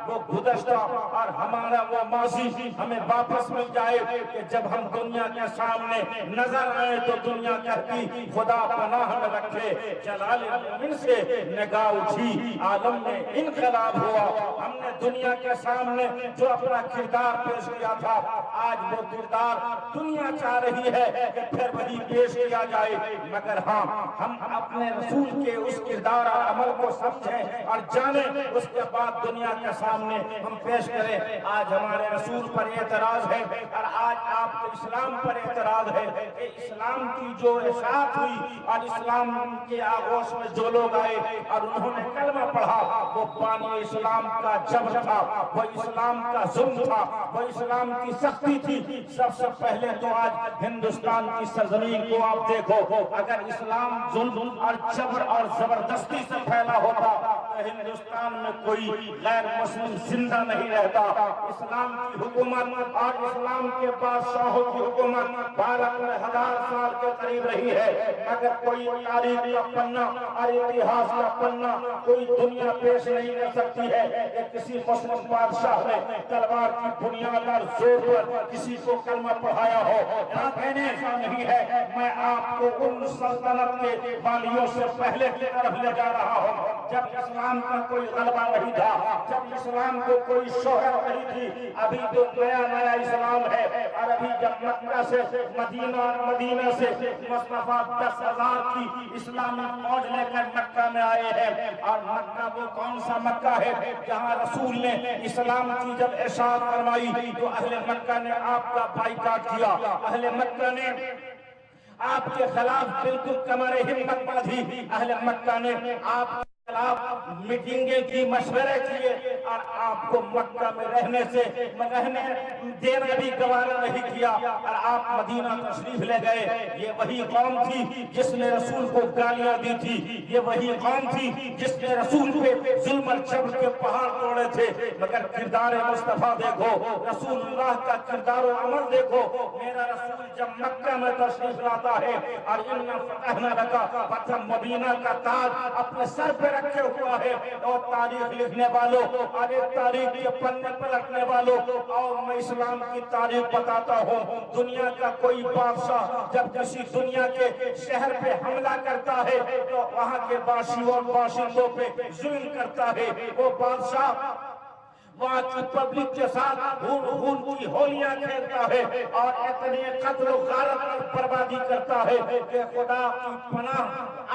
وہ گزشتہ اور ہمارا وہ ماضی ہمیں واپس مل جائے کہ جب ہم دنیا کے سامنے نظر آئے تو دنیا کہتی خدا پناہ میں رکھے، جلال مومن سے نگاہ اٹھی عالم میں انقلاب ہوا۔ ہم نے دنیا کے سامنے جو اپنا کردار پیش کیا تھا، آج وہ کردار دنیا چاہ رہی ہے کہ پھر وہی پیش کیا جائے، مگر ہاں ہم اپنے رسول کے اس کردار اور عمل کو سمجھیں اور جانیں، اس کے بعد دنیا کے سامنے ہم پیش کریں۔ آج ہمارے رسول پر اعتراض ہے اور آج آپ کے اسلام پر اعتراض ہے کہ اسلام کی جو اشاعت ہوئی اور اسلام کے آغوش میں جو لوگ آئے اور انہوں نے کلمہ پڑھا، وہ بانی اسلام کا جبر تھا، وہ اسلام کا ظلم تھا، وہ اسلام کی سختی تھی۔ سب سے پہلے تو آج ہندوستان کی سرزمین کو آپ دیکھو، اگر اسلام ظلم اور جبر اور زبردستی سے پھیلا ہوتا تو ہندوستان میں کوئی غیر مسلم زندہ نہیں رہتا۔ اسلام کی حکومت اور اسلام کے بادشاہوں کی حکومت 12,000 سال کے قریب رہی ہے، مگر کوئی تاریخ کا پنہ اور اتہاس کا پنہ کوئی دنیا پیش نہیں کر سکتی ہے کہ کسی مسلم بادشاہ نے تلوار کی بنیاد اور زور پر کسی کو کلمہ پڑھایا ہو۔ ایسا نہیں ہے۔ میں آپ کو ان سلطنت کے بالیوں سے پہلے کی طرف لے جا رہا ہوں، جب اسلام کا کوئی غلبہ نہیں تھا، جب اسلام کو کوئی شہرت نہیں تھی۔ ابھی تو نیا اسلام ہے، اور ابھی جب مکہ سے مدینہ سے مصطفیٰ 10,000 کی اسلامی فوج لے کر مکہ میں آئے ہیں، اور مکہ وہ کون سا مکہ ہے جہاں رسول نے اسلام کی جب اشاعت فرمائی تو اہل مکہ نے آپ کا بائیکاٹ کیا، اہل مکہ نے آپ کے خلاف بالکل کمر ہمت باندھی، اہل مکہ نے آپ کے خلاف میٹنگیں کی، مشورے کیے، اور آپ کو مکہ میں رہنے دینا بھی گوارا نہیں کیا، اور آپ مدینہ تشریف لے گئے۔ یہ وہی قوم تھی جس نے رسول کو گالیاں دی تھی، یہ وہی قوم تھی جس نے رسول پہ ظلم اور جبر کے پہاڑ توڑے تھے، مگر کردار مصطفیٰ دیکھو، رسول اللہ کا کردار و عمل دیکھو۔ میرا رسول جب مکہ میں تشریف لاتا ہے اور اِنَّا فَتَحْنَا لَكَ فتح مدینہ کا تاج اپنے سر پہ رکھے ہوا ہے، اور تاریخ لکھنے والوں اور ایک تاریخ کے پنے پلٹنے والوں، اور میں اسلام کی تاریخ بتاتا ہوں۔ دنیا کا کوئی بادشاہ جب کسی دنیا کے شہر پہ حملہ کرتا ہے تو وہاں کے باشندوں پہ ظلم کرتا ہے، وہ بادشاہ وہاں کی پبلک کے ساتھ خون کی ہولیاں کھیلتا ہے اور اتنے قتل و غارت اور بربادی کرتا ہے کہ خدا کی پناہ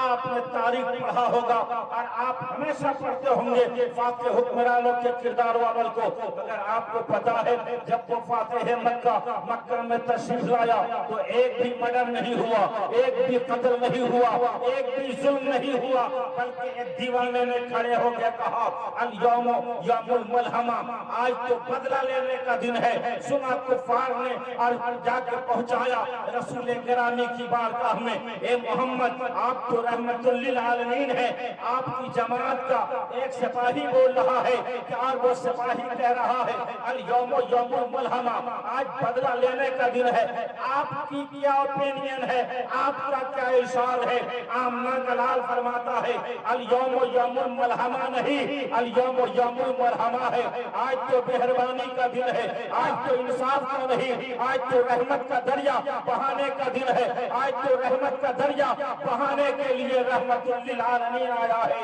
آپ نے تاریخ پڑھا ہوگا اور آپ ہمیشہ پڑھتے ہوں گے فاتح حکمرانوں کے کردار و عمل کو، مگر آپ کو پتا ہے جب وہ فاتح مکہ میں تشریف لایا تو ایک بھی مرڈر نہیں ہوا، ایک بھی قتل نہیں ہوا، ایک بھی ظلم نہیں ہوا، بلکہ ایک دیوانے نے کھڑے ہو کے کہا الیوم یوم الملحمہ، آج تو بدلہ لینے کا دن ہے۔ سنا کفار نے اور جا کے پہنچایا رسول گرامی کی بارگاہ میں، اے محمد آپ تو رحمت للعالمین ہے، آپ کی جماعت کا ایک سپاہی بول رہا ہے اور وہ سپاہی کہہ رہا ہے الیوم یوم الملحمہ، آج بدلہ لینے کا دن ہے، آپ کی کیا اوپینین ہے، آپ کا کیا ارشاد ہے؟ آمنہ جلال فرماتا ہے الیوم یوم الملحمہ نہیں، الیوم یوم المرحمہ ہے، آج تو مہربانی کا دن ہے، آج تو انصاف کا نہیں، آج تو رحمت کا دریا بہانے کا دن ہے، آج تو رحمت کا دریا بہانے کے لیے رحمت للعالمین آیا ہے۔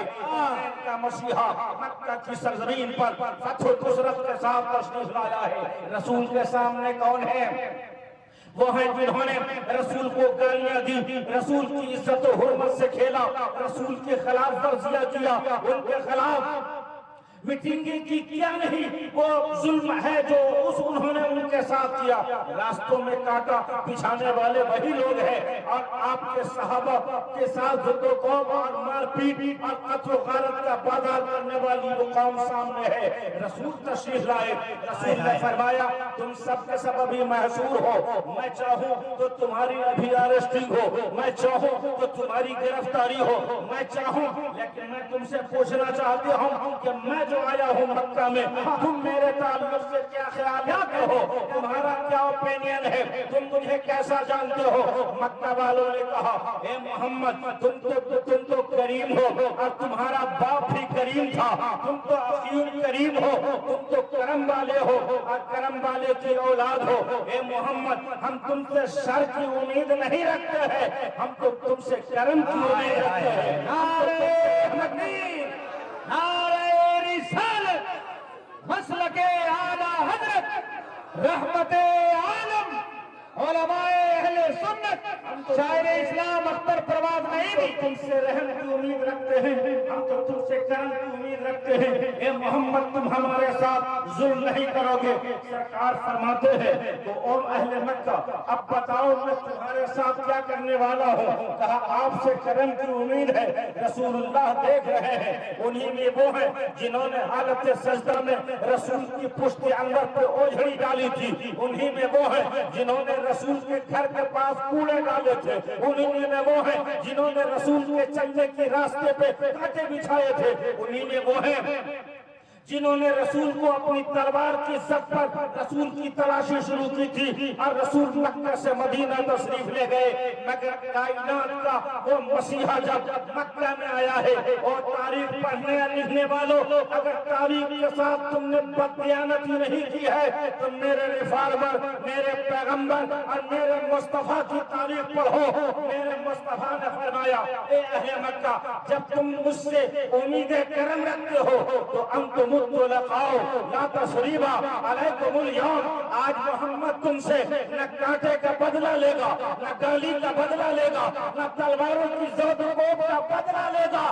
کا مسیحا مکہ کی سرزمین پر فتح و نصرت کے ساتھ تشریف لایا ہے۔ رسول کے سامنے کون ہے؟ وہ ہیں جنہوں نے رسول کو گالیاں دی، رسول کی عزت و حرمت سے کھیلا، رسول کے خلاف ورزیاں کیا، ان کے خلاف میٹنگیں کی، کیا نہیں، وہ ظلم ہے جو انہوں نے ان کے ساتھ کیا۔ راستوں میں کاٹا بچھانے والے وہی لوگ ہیں، اور آپ کے صحابہ کے ساتھ ضد و قوم اور مار پیٹ اور قتل و غارت کا بازار کرنے والی وہ قوم سامنے ہے۔ رسول تشریف لائے، رسول نے فرمایا تم سب کے سب ابھی محصور ہو، میں چاہوں تو تمہاری ابھی اریسٹنگ ہو، میں چاہوں تو تمہاری گرفتاری ہو، میں چاہوں، لیکن میں تم سے پوچھنا چاہتی ہوں کہ میں جو آیا ہوں مکہ میں، تم میرے تعلق سے کیا خیالات ہو، تمہارا کیا اوپینین ہے، تم مجھے کیسا جانتے ہو؟ مکہ والوں نے کہا اے محمد تم تو کریم ہو اور تمہارا باپ بھی کریم تھا، تم تو اخیر کریم ہو، تم تو کرم والے ہو اور کرم والے کی اولاد ہو۔ اے محمد ہم تم سے شر کی امید نہیں رکھتے ہیں، ہم تو تم سے کرم کی امید رکھتے ہیں۔ نعرہ تکبیر، نعرہ رسالت، مسلک اعلیٰ حضرت، رحمت عالم، علماء اہل سنت، شاعر اسلام اختر پروازؔ نعیمی، تم سے رحم کی امید رکھتے ہیں، ہم تو تم سے کرم کی امید رکھتے ہیں۔ اے محمد تم ہمارے ساتھ ظلم نہیں کرو گے۔ سرکار فرماتے ہیں تو او اہل مکہ اب بتاؤ میں تمہارے ساتھ کیا کرنے والا ہوں؟ کہا آپ سے کرم کی امید ہے۔ رسول اللہ دیکھ رہے ہیں، انہی میں وہ ہیں جنہوں نے حالت سجدہ میں رسول کی پشت انور پہ اوجھڑی ڈالی تھی، انہی میں وہ ہیں جنہوں نے رسول کے گھر کے پاس کوڑے ڈالے تھے، انہی میں وہ ہیں جنہوں نے رسول کے چلنے کے راستے پہ کانٹے بچھائے تھے، انہی میں وہ ہیں جنہوں نے رسول کو اپنی تلوار کی زد پر رسول کی تلاشی شروع کی تھی اور رسول مکہ سے مدینہ تشریف لے گئے۔ مگر کائنات کا وہ مسیحا جب مکہ میں آیا ہے، اور تاریخ پڑھنے یا لکھنے والوں اگر تاریخ کے ساتھ تم نے بددیانتی نہیں کی ہے تو میرے ریفارمر، میرے پیغمبر اور میرے مصطفیٰ کی تاریخ پڑھو۔ میرے مصطفیٰ نے فرمایا اے اہل مکہ جب تم مجھ سے امید کرم رکھتے ہو تو انتم مطلقاؤ لا تسریبا علیکم اليوم، آج محمد تم سے نہ کانٹے کا بدلہ لے گا، نہ گالی کا بدلہ لے گا، نہ تلواروں کی زد و کوب کا بدلہ لے گا۔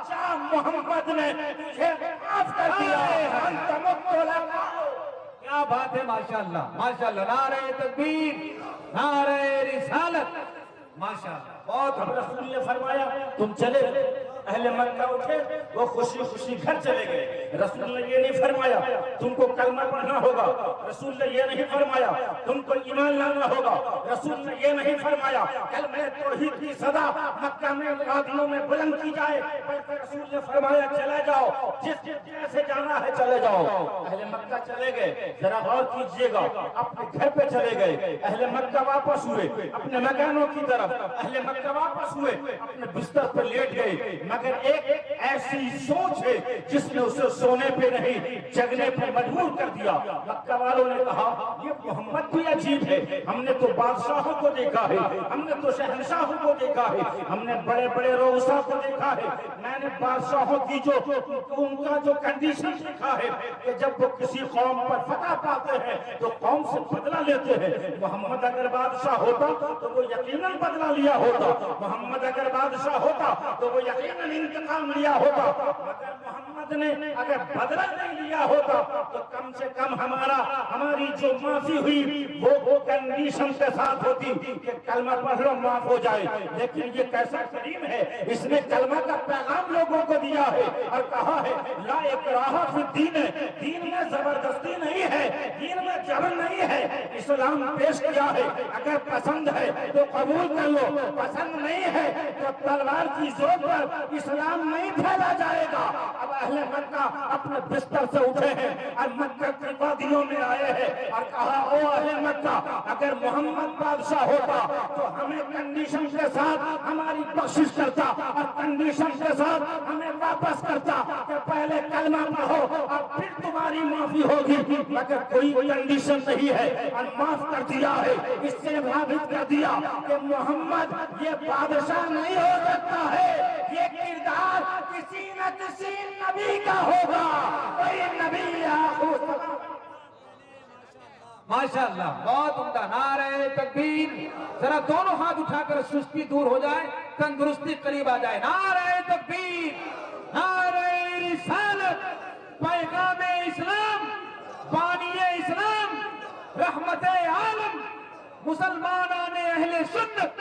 شاہ محمد نے تجھے معاف کر دیا، انتم مطلقاؤ۔ کیا بات ہے، ماشاءاللہ ماشاءاللہ، نعرہ تکبیر، نعرہ رسالت، ماشاءاللہ بہت۔ اب رسول نے فرمایا تم چلے گئے، اہل مکہ اٹھے، وہ خوشی خوشی گھر چلے گئے۔ رسول نے یہ نہیں فرمایا تم کو کلمہ پڑھنا ہوگا، رسول نے یہ نہیں فرمایا تم کو ایمان لانا ہوگا، رسول نے یہ نہیں فرمایا کلمہ توحید کی صدا مکہ میں وادیوں میں بلند کی جائے، بلکہ رسول نے فرمایا چلے جاؤ، جس جیسے جانا ہے چلے جاؤ۔ اہل مکہ چلے گئے، ذرا غور کیجئے گا، اپنے گھر پہ چلے گئے، اہل مکہ واپس ہوئے اپنے مکانوں کی طرف، اہل مکہ واپس ہوئے اپنے بستر پر لیٹ گئے، مگر ایک ایسی سوچ ہے جس نے اسے سونے پہ نہیں جگنے پہ مجبور کر دیا۔ مکہ والوں نے کہا یہ محمد بھی عجیب ہے، ہم نے تو بادشاہوں کو دیکھا ہے، ہم نے تو شہنشاہوں کو دیکھا ہے، ہم نے بڑے بڑے رؤسا کو دیکھا ہے، میں نے بادشاہوں کی ان کا جو کنڈیشن دیکھا ہے کہ جب وہ کسی قوم پر فتح پاتے ہیں تو قوم سے بدلہ لیتے ہیں۔ محمد اگر بادشاہ ہوتا تو وہ یقیناً بدلہ لیا ہوتا، محمد اگر بادشاہ ہوتا تو وہ یقیناً انتقام لیا ہوتا، مگر محمد نے اگر بدلہ نہیں لیا ہوتا تو کم سے کم ہماری جو معافی ہوئی وہ کنڈیشن کے ساتھ ہوتی کہ کلمہ پڑھ لو معاف ہو جائے۔ لیکن یہ کیسا کریم ہے، اس نے کلمہ کا پیغام لوگوں کو دیا ہے اور کہا ہے لا اکراہ فی الدین، دین میں زبردستی نہیں ہے، دین میں جبر نہیں ہے، اسلام پیش کیا ہے، اگر پسند ہے تو قبول کر لو، پسند نہیں ہے تو تلوار کی زور پر اسلام نہیں پھیلا جائے گا۔ اب اہل مکہ اپنے بستر سے اٹھے ہیں اور مکہ کی وادیوں میں آئے ہیں اور کہا او اہل مکہ اگر محمد بادشاہ ہوتا تو ہمیں کنڈیشن کے ساتھ ہماری بخشش کرتا اور کنڈیشن کے ساتھ ہمیں واپس کرتا کہ پہلے کلمہ پڑھو اور پھر تمہاری معافی ہوگی، مگر کوئی کنڈیشن نہیں ہے اور معاف کر دیا ہے۔ اس سے ثابت کر دیا کہ محمد یہ بادشاہ نہیں ہو سکتا ہے، یہ کردار کسی نہ کسی نبی کا ہوگا، کوئی نبی آخر۔ ماشاءاللہ بہت عمدہ، نعرہ تکبیر، ذرا دونوں ہاتھ اٹھا کر سستی دور ہو جائے، تندرستی قریب آ جائے۔ نعرہ تکبیر، نعرہ رسالت، پیغام اسلام، بانی اسلام، رحمت عالم، مسلمانان اہل سنت۔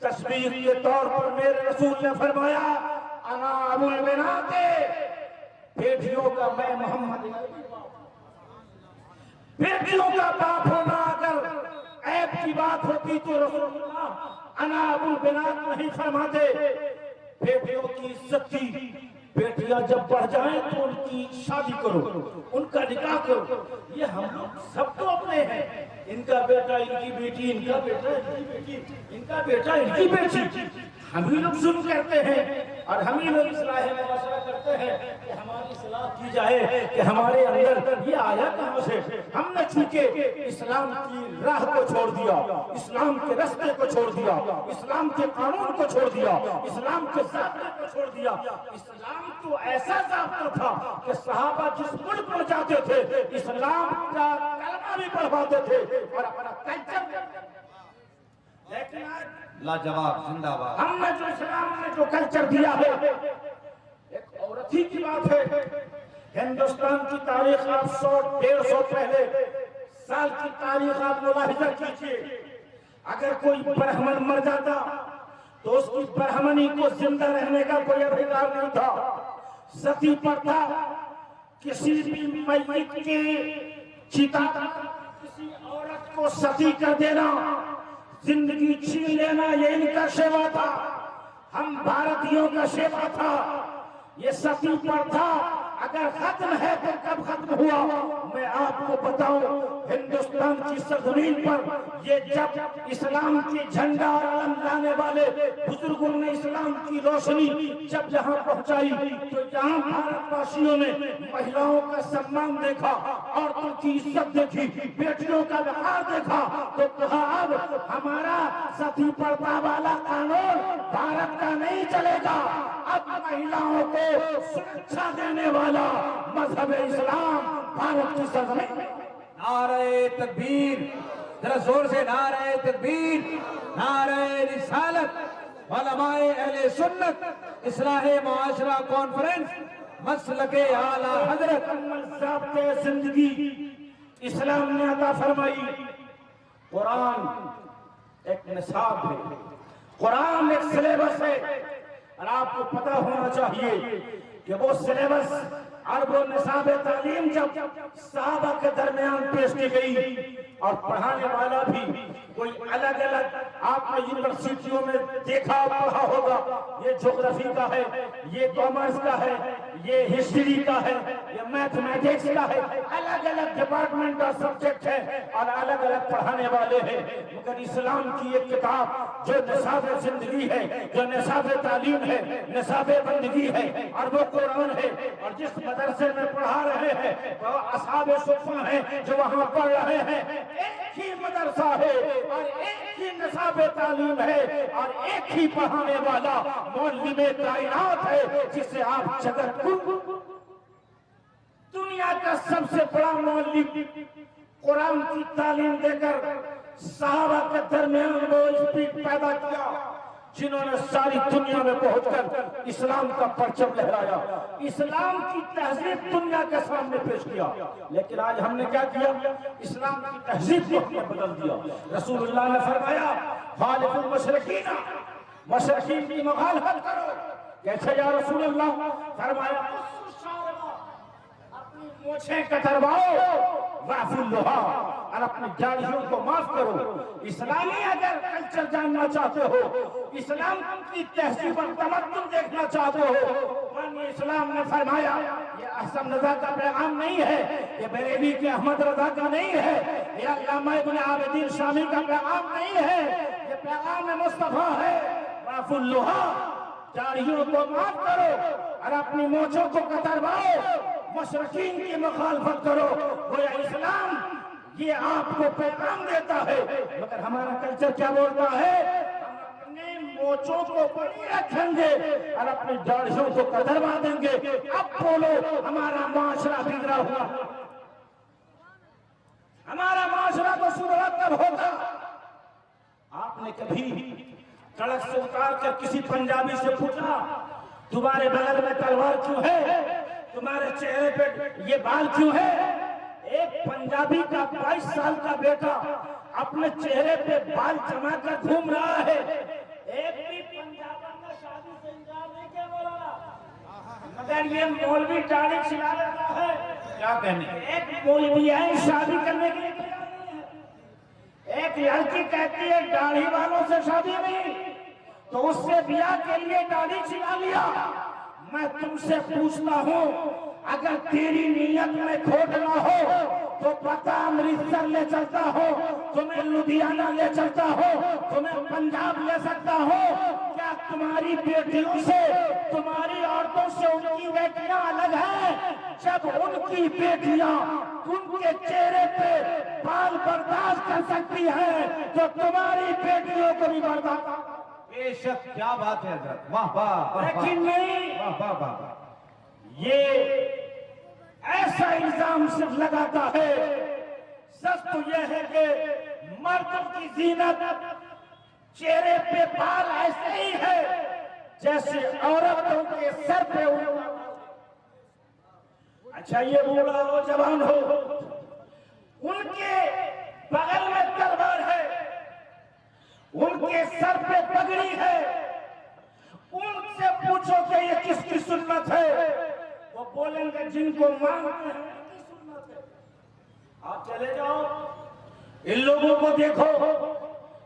تشبیہ کے طور پر میرے رسول نے فرمایا انا ابو البنات، بیٹیوں کا میں محمد، بیٹیوں کا باپ ہونا اگر عیب کی بات ہوتی تو رسول اللہ انا ابو البنات نہیں فرماتے۔ بیٹیوں کی عزت کی، بیٹیاں جب بڑھ جائیں تو ان کی شادی کرو، ان کا نکاح کرو۔ یہ ہم لوگ سب تو اپنے ہیں، ان کا بیٹا ان کی بیٹی، ان کا بیٹا ان کی بیٹی، ان کا بیٹا ان کی بیٹی، ہم ہی لوگ ظلم کرتے ہیں اور ہم ہی لوگ اصلاح معاشرہ کرتے ہیں کہ ہماری اصلاح کی جائے، کہ ہمارے اندر یہ آیا کہاں سے؟ ہم نے چونکہ اسلام کی راہ کو چھوڑ دیا، اسلام کے راستے کو چھوڑ دیا، اسلام کے قانون کو چھوڑ دیا، اسلام کے ضابطے کو چھوڑ دیا۔ اسلام تو ایسا ضابطہ تھا کہ صحابہ جس ملک میں جاتے تھے اسلام کا کلمہ بھی پڑھواتے تھے اور اپنا کلچر، لیکن لاجواب زندہ باد۔ ہم نے جو اسلام نے جو کلچر دیا ہے، ایک عورت ہی کی بات ہے۔ ہندوستان کی تاریخ آپ 100-150 پہلے سال کی تاریخ آپ ملاحظہ کیجئے، اگر کوئی برہمن مر جاتا تو اس کی برہمنی کو زندہ رہنے کا کوئی ادھیکار نہیں تھا، ستی پر تھا۔ کسی بھی میت کے چتا کسی عورت کو ستی کر دینا، زندگی چھین لینا، یہ ان کا شیوا تھا، ہم بھارتیوں کا شیوا تھا۔ یہ ستی پر تھا، اگر ختم ہے تو کب ختم ہوا؟ میں آپ کو بتاؤں، ہندوستان کی سرزمین پر یہ جب اسلام کی جھنڈا اور علم لانے والے بزرگوں نے اسلام کی روشنی جب یہاں پہنچائی تو یہاں بھارت واسیوں نے مہیلاؤں کا سمان دیکھا، عورتوں کی عزت دیکھی، بیٹیوں کا وقار دیکھا، تو کہا اب ہمارا ستی پردہ والا قانون بھارت کا نہیں چلے گا، اب مہیلاؤں کو سرکشا دینے والا مذہب اسلام بھارت کی سرزمین۔ نعرہ تکبیر، ذرا زور سے نعرہ تکبیر، نعرہ رسالت، علماء اہل سنت اصلاح معاشرہ کانفرنس مسلک اعلی حضرت ضابطۂ زندگی اسلام نے عطا فرمائی۔ قرآن ایک نصاب ہے، قرآن ایک سلیبس ہے، اور آپ کو پتہ ہونا چاہیے کہ وہ سلیبس اور وہ نصاب تعلیم جب صحابہ کے درمیان پیش کی گئی اور پڑھانے والا بھی کوئی الگ الگ، آپ نے یونیورسٹیوں میں دیکھا پڑھا ہوگا، یہ جغرافی کا ہے، یہ کامرس کا ہے، یہ ہسٹری کا ہے، یہ میتھمیٹکس کا ہے، الگ الگ ڈپارٹمنٹ اور سبجیکٹ ہے اور الگ الگ پڑھانے والے ہیں۔ مگر اسلام کی ایک کتاب جو نصاب زندگی ہے، جو نصاب تعلیم ہے، نصاب بندگی ہے، اور وہ قرآن ہے، اور جس مدرسے میں پڑھا رہے ہیں وہ اصحاب صفہ ہیں جو وہاں پڑھ رہے ہیں، ایک ہی مدرسہ ہے اور ایک ہی نصاب تعلیم ہے اور ایک ہی پڑھانے والا معلم کائنات ہے جسے آپ جگت کو، دنیا کا سب سے بڑا معلم قرآن کی تعلیم دے کر صحابہ کے درمیان وہ اسپیڈ پیدا کیا جنہوں نے ساری دنیا میں پہنچ کر اسلام کا پرچم لہرایا، اسلام کی تہذیب دنیا کے سامنے پیش کیا۔ لیکن آج ہم نے کیا کیا؟ اسلام کی تہذیب کو ہم نے بدل دیا۔ رسول اللہ نے فرمایا خالف المشرکین، مشرکین کی مخالفت کرو۔ کیسے یا رسول اللہ؟ فرمایا اپنی مونچھیں کترواؤ، واعفوا اللحا، اور اپنی داڑھیوں کو معاف کرو۔ اسلامی اگر کلچر جاننا چاہتے ہو، اسلام کی تہذیب اور تمدن دیکھنا چاہتے ہو، اسلام نے فرمایا یہ احسن رضا کا پیغام نہیں ہے، یہ بریلوی کے احمد رضا کا نہیں ہے، یہ علامہ ابن عابدین شامی کا پیغام نہیں ہے، یہ پیغام مصطفیٰ ہے۔ واعفوا اللحا، داڑھیوں کو معاف کرو اور اپنی مونچھوں کو کترواؤ، مشرکین کی مخالفت کرو۔ گویا اسلام یہ آپ کو پیغام دیتا ہے، مگر ہمارا کلچر کیا بولتا ہے؟ ہم اپنے مونچھوں کو بڑی رکھیں گے اور اپنی داڑھیوں کو کتروا دیں گے۔ اب بولو ہمارا معاشرہ بگڑا ہوا، ہمارا معاشرہ تو سدھرا کب ہوگا؟ آپ نے کبھی سڑک سے اتار کر کسی پنجابی سے پوچھا تمہارے بغل میں تلوار کیوں ہے؟ تمہارے چہرے پہ یہ بال کیوں ہے؟ ایک پنجابی کا 22 سال کا بیٹا اپنے چہرے پہ بال جما کر گھوم رہا ہے، مگر یہ مولوی داڑھی چھلا لیتا ہے. کیا کہنے؟ ایک مولوی ہے شادی کرنے کے لیے تیار نہیں ہے. ایک لڑکی کہتی ہے داڑھی والوں سے شادی نہیں, تو اس سے بیاہ کے لیے داڑھی چھلا لیا. میں تم سے پوچھتا ہوں, اگر تیری نیت میں کھوٹ نہ ہو تو پتہ امرتسر لے چلتا ہو, تمہیں لدھیانہ لے چلتا ہو, تمہیں پنجاب لے سکتا ہو. کیا تمہاری بیٹیوں سے, تمہاری عورتوں سے ان کی بیٹیاں الگ ہیں؟ جب ان کی بیٹیاں ان کے چہرے پہ بال برداشت کر سکتی ہیں تو تمہاری بیٹیوں کو بھی برداشت. بے شک, کیا بات ہے حضرت, واہ واہ واہ لیکن نہیں, واہ واہ واہ. یہ ایسا الزام صرف لگاتا ہے. سچ تو یہ ہے کہ مردوں کی زینت چہرے پہ بال ایسے ہی ہے جیسے عورتوں کے سر پہ اڑتا. اچھا یہ بوڑھا ہو جوان ہو, ان کے بغل میں تلوار ہے, ان کے سر پہ پگڑی ہے, ان سے پوچھو کہ یہ کس کی سنت ہے, وہ بولیں گے جن کو مانتے ہیں ان کی سنت ہے. آپ چلے جاؤ, ان لوگوں کو دیکھو,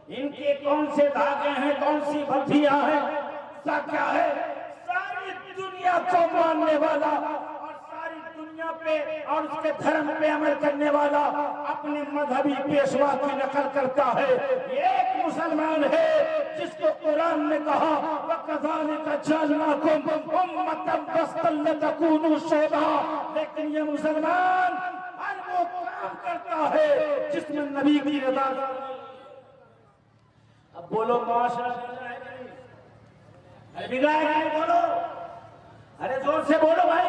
ان کے کون سے دھاگے ہیں, کون سی بھتیاں ہیں, کیا ہے. ساری دنیا کو ماننے والا اور ساری دنیا پہ اور اس کے دھرم پہ عمل کرنے والا اپنے مذہبی پیشوا کی نقل کرتا ہے. یہ ایک مسلمان ہے جس کو قرآن نے کہا وَكَذَلِكَ جَعَلْنَاكُمْ أُمَّةً وَسْطًا لِتَكُونُوا شُهَدَاءَ. لیکن یہ مسلمان ہر وہ کام کرتا ہے جس میں نبی کی رضا. اب بولو معاشرہ بگڑا ہے کہ نہیں, بولو, ارے زور سے بولو بھائی.